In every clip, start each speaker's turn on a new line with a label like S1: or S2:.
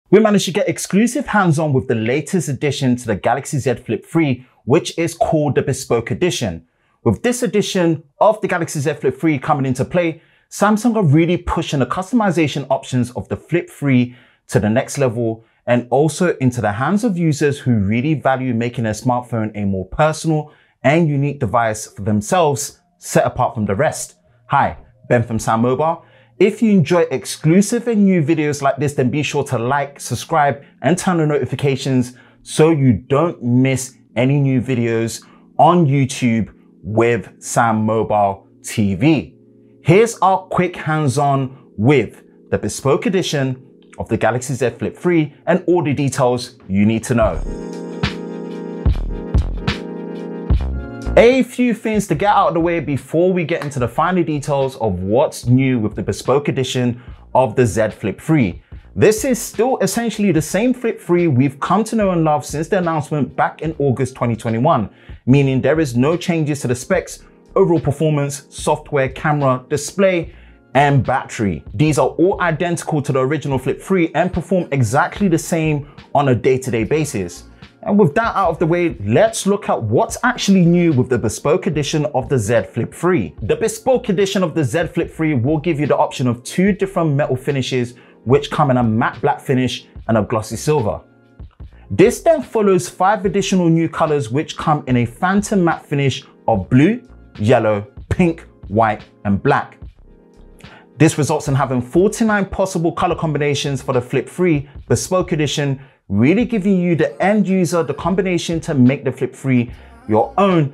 S1: We managed to get exclusive hands-on with the latest addition to the Galaxy Z Flip 3, which is called the Bespoke Edition. With this edition of the Galaxy Z Flip 3 coming into play, Samsung are really pushing the customization options of the Flip 3 to the next level and also into the hands of users who really value making their smartphone a more personal and unique device for themselves, set apart from the rest. Hi, Ben from SamMobile. If you enjoy exclusive and new videos like this, then be sure to like, subscribe, and turn on notifications so you don't miss any new videos on YouTube with SamMobile TV. Here's our quick hands-on with the Bespoke Edition of the Galaxy Z Flip 3 and all the details you need to know. A few things to get out of the way before we get into the finer details of what's new with the Bespoke Edition of the Z Flip 3. This is still essentially the same Flip 3 we've come to know and love since the announcement back in August 2021, meaning there is no changes to the specs, overall performance, software, camera, display, and battery. These are all identical to the original Flip 3 and perform exactly the same on a day-to-day basis. And with that out of the way, let's look at what's actually new with the Bespoke Edition of the Z Flip 3. The Bespoke Edition of the Z Flip 3 will give you the option of two different metal finishes, which come in a matte black finish and a glossy silver. This then follows 5 additional new colors, which come in a phantom matte finish of blue, yellow, pink, white, and black. This results in having 49 possible color combinations for the Flip 3 Bespoke Edition, really giving you, the end user, the combination to make the Flip 3 your own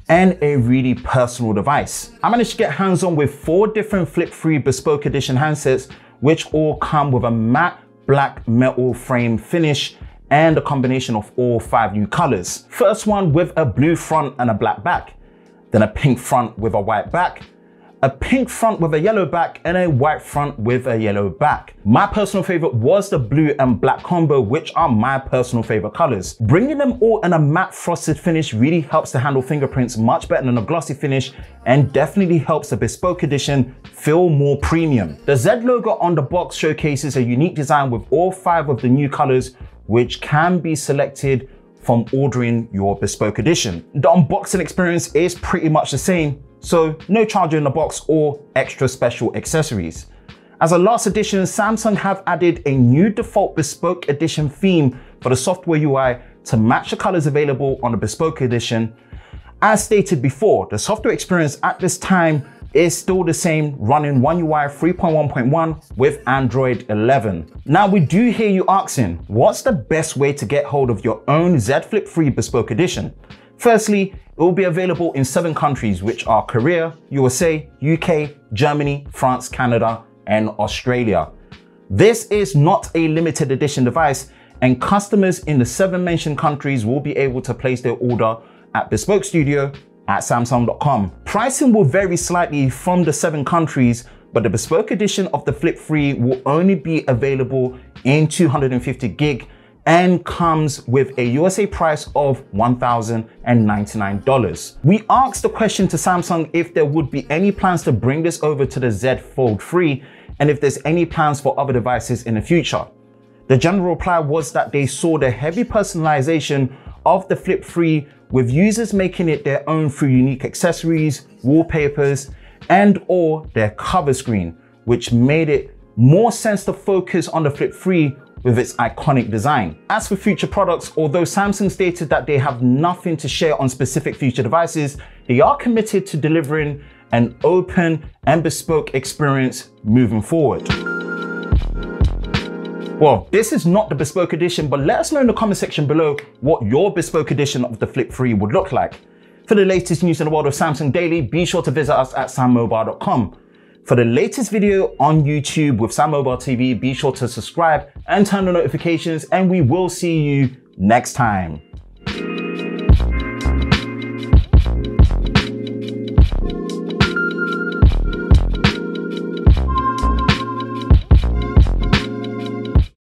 S1: and a really personal device. I managed to get hands-on with 4 different Flip 3 Bespoke Edition handsets, which all come with a matte black metal frame finish and a combination of all 5 new colors. First one with a blue front and a black back, then a pink front with a white back, a pink front with a yellow back, and a white front with a yellow back. My personal favorite was the blue and black combo, which are my personal favorite colors. Bringing them all in a matte frosted finish really helps to handle fingerprints much better than a glossy finish and definitely helps the Bespoke Edition feel more premium. The Z logo on the box showcases a unique design with all 5 of the new colors, which can be selected from ordering your Bespoke Edition. The unboxing experience is pretty much the same, so no charger in the box or extra special accessories. As a last addition, Samsung have added a new default Bespoke Edition theme for the software UI to match the colors available on the Bespoke Edition. As stated before, the software experience at this time is still the same, running One UI 3.1.1 with Android 11. Now we do hear you asking, what's the best way to get hold of your own Z Flip 3 Bespoke Edition? Firstly, it will be available in 7 countries, which are Korea, USA, UK, Germany, France, Canada, and Australia. This is not a limited edition device, and customers in the 7 mentioned countries will be able to place their order at Bespoke Studio at Samsung.com. Pricing will vary slightly from the 7 countries, but the Bespoke Edition of the Flip 3 will only be available in 250 gig and comes with a USA price of $1,099. We asked the question to Samsung if there would be any plans to bring this over to the Z Fold 3 and if there's any plans for other devices in the future. The general reply was that they saw the heavy personalization of the Flip 3, with users making it their own through unique accessories, wallpapers, and or their cover screen, which made it more sense to focus on the Flip 3 with its iconic design. As for future products, although Samsung stated that they have nothing to share on specific future devices, they are committed to delivering an open and bespoke experience moving forward. Well, this is not the Bespoke Edition, but let us know in the comment section below what your Bespoke Edition of the Flip 3 would look like. For the latest news in the world of Samsung daily, be sure to visit us at sammobile.com. For the latest video on YouTube with SamMobile TV, be sure to subscribe and turn on notifications, and we will see you next time.